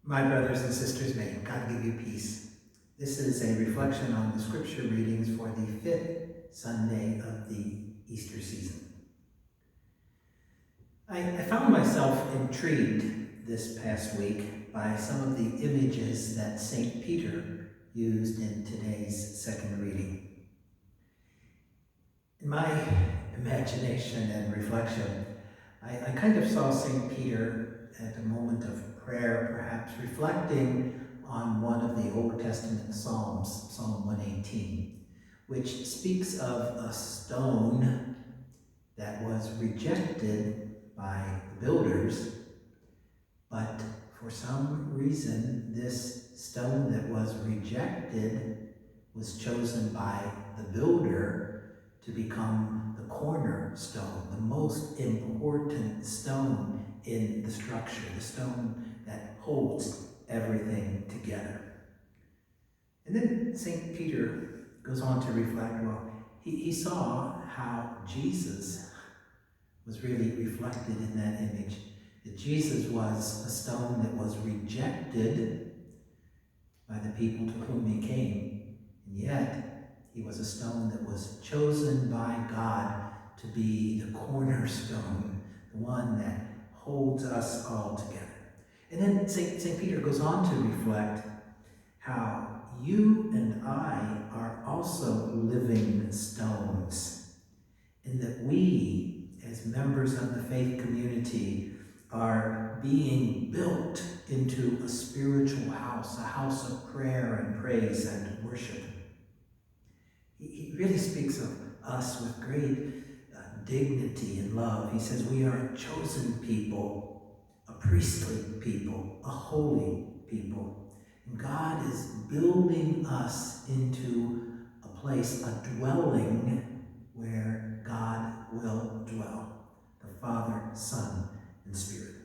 My brothers and sisters, may God give you peace. This is a reflection on the scripture readings for the fifth Sunday of the Easter season. I found myself intrigued this past week by some of the images that St. Peter used in today's second reading. In my imagination and reflection, I kind of saw St. Peter at a moment of prayer, perhaps reflecting on one of the Old Testament Psalms, Psalm 118, which speaks of a stone that was rejected by the builders, but for some reason this stone that was rejected was chosen by the builder to become the cornerstone, the most important stone in the structure, the stone that holds everything together. And then St. Peter goes on to reflect, he saw how Jesus was really reflected in that image, that Jesus was a stone that was rejected by the people to whom he came, and yet he was a stone that was chosen by God to be the cornerstone, the one that holds us all together. And then St. Peter goes on to reflect how you and I are also living stones, and that we, as members of the faith community, are being built into a spiritual house, a house of prayer and praise and worship. He really speaks of us with great dignity and love. He says we are a chosen people, a priestly people, a holy people. And God is building us into a place, a dwelling where God will dwell, the Father, Son, and Spirit.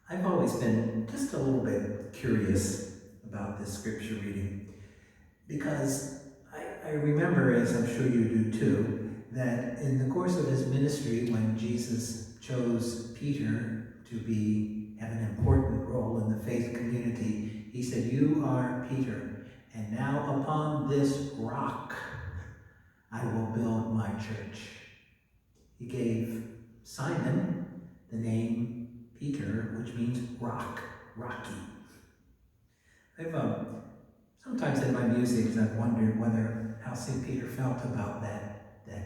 I've always been just a little bit curious about this scripture reading, because I remember, as I'm sure you do too, that in the course of his ministry, when Jesus chose Peter to have an important role in the faith community, he said, "You are Peter, and now upon this rock I will build my church." He gave Simon the name Peter, which means rock, rocky. Sometimes in my musings I've wondered how St. Peter felt about that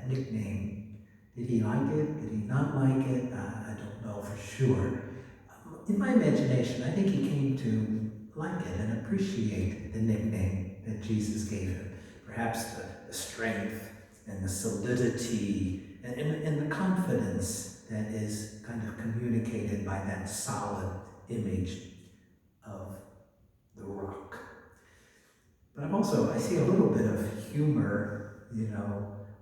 nickname. Did he like it? Did he not like it? I don't know for sure. In my imagination, I think he came to like it and appreciate the nickname that Jesus gave him. Perhaps the strength and the solidity and the confidence that is kind of communicated by that solid image of the rock. But I see a little bit of humor,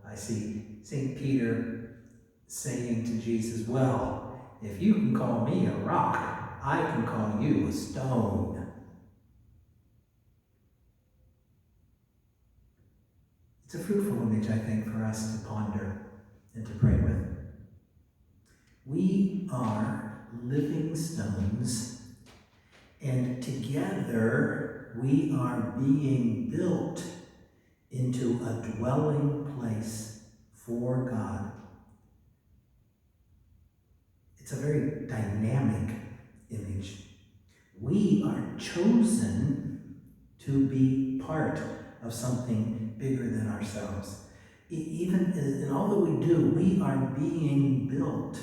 I see St. Peter saying to Jesus, "Well, if you can call me a rock, I can call you a stone." It's a fruitful image, I think, for us to ponder and to pray with. We are living stones, and together we are being built into a dwelling place for God. It's a very dynamic image. We are chosen to be part of something bigger than ourselves. Even in all that we do, we are being built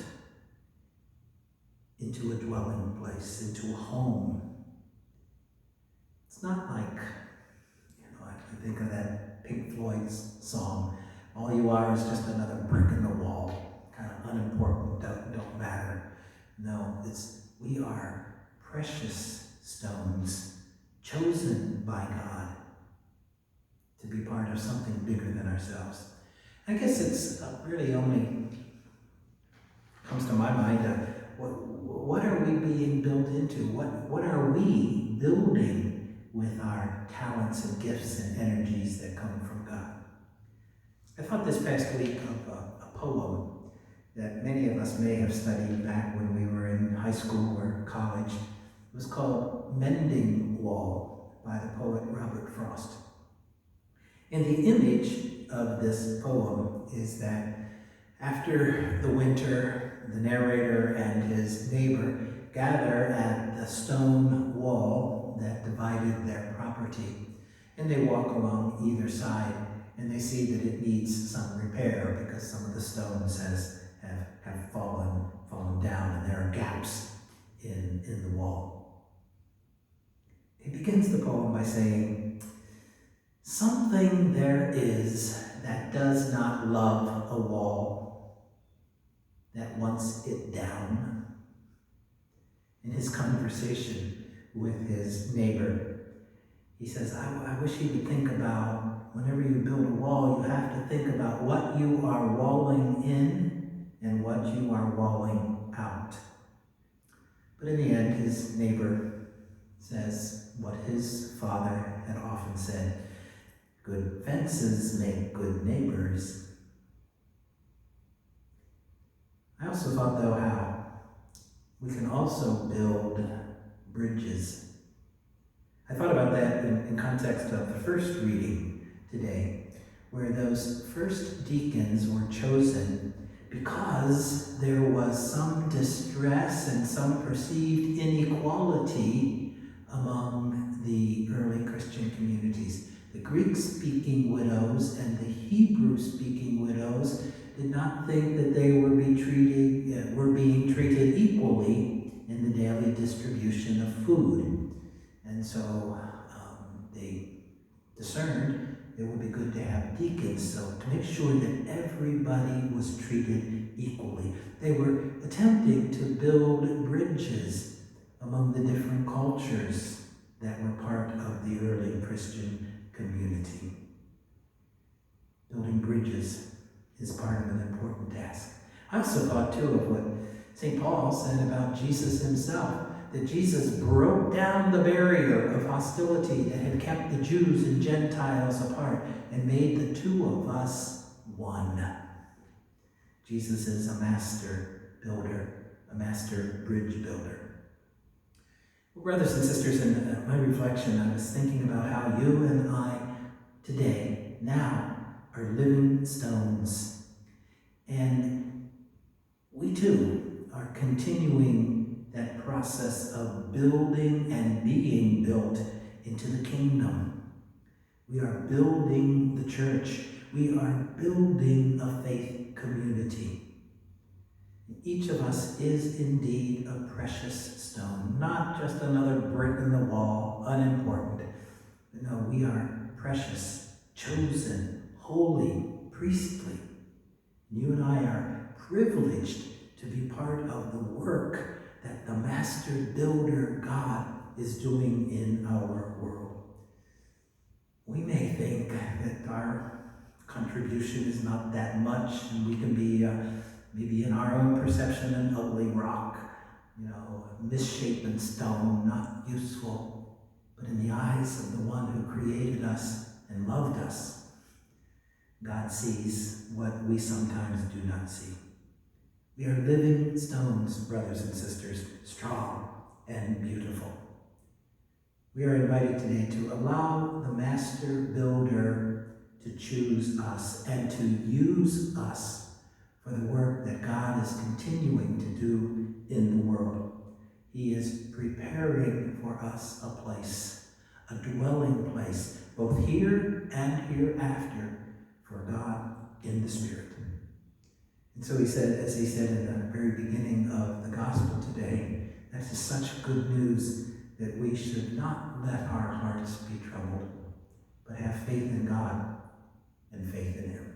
into a dwelling place, into a home. It's not like, I think of that Pink Floyd's song, "All you are is just another brick in the wall," kind of unimportant, don't matter. No, we are precious stones, chosen by God to be part of something bigger than ourselves. I guess it's really only comes to my mind, what are we being built into? What are we building with our talents and gifts and energies that come from God? I thought this past week of a poem that many of us may have studied back when we were in high school or college. It was called Mending Wall by the poet Robert Frost. And the image of this poem is that after the winter, the narrator and his neighbor gather at the stone wall that divided their property, and they walk along either side, and they see that it needs some repair because some of the stones have fallen down, and there are gaps in the wall. He begins the poem by saying, "Something there is that does not love a wall that wants it down." In his conversation with his neighbor, he says, I wish he would think about, whenever you build a wall, you have to think about what you are walling in and what you are walling out. But in the end, his neighbor says what his father had often said, "Good fences make good neighbors." I also thought, though, how we can also build bridges. I thought about that in context of the first reading today, where those first deacons were chosen because there was some distress and some perceived inequality among the early Christian communities. The Greek-speaking widows and the Hebrew-speaking widows did not think that they were being treated equally in the daily distribution of food. And so they discerned it would be good to have deacons, so to make sure that everybody was treated equally. They were attempting to build bridges among the different cultures that were part of the early Christian community. Building bridges is part of an important task. I also thought, too, of what St. Paul said about Jesus himself, that Jesus broke down the barrier of hostility that had kept the Jews and Gentiles apart and made the two of us one. Jesus is a master builder, a master bridge builder. Well, brothers and sisters, in my reflection, I was thinking about how you and I today, now, are living stones. And we too are continuing that process of building and being built into the kingdom. We are building the church. We are building a faith community. Each of us is indeed a precious stone, not just another brick in the wall, unimportant. But no, we are precious, chosen, holy, priestly. You and I are privileged to be part of the work that the master builder God is doing in our world. We may think that our contribution is not that much, and we can be maybe in our own perception an ugly rock, a misshapen stone, not useful. But in the eyes of the one who created us and loved us, God sees what we sometimes do not see. We are living stones, brothers and sisters, strong and beautiful. We are invited today to allow the master builder to choose us and to use us for the work that God is continuing to do in the world. He is preparing for us a place, a dwelling place, both here and hereafter, for God in the Spirit. And so he said, as he said in the very beginning of the gospel today, that is such good news that we should not let our hearts be troubled, but have faith in God and faith in him.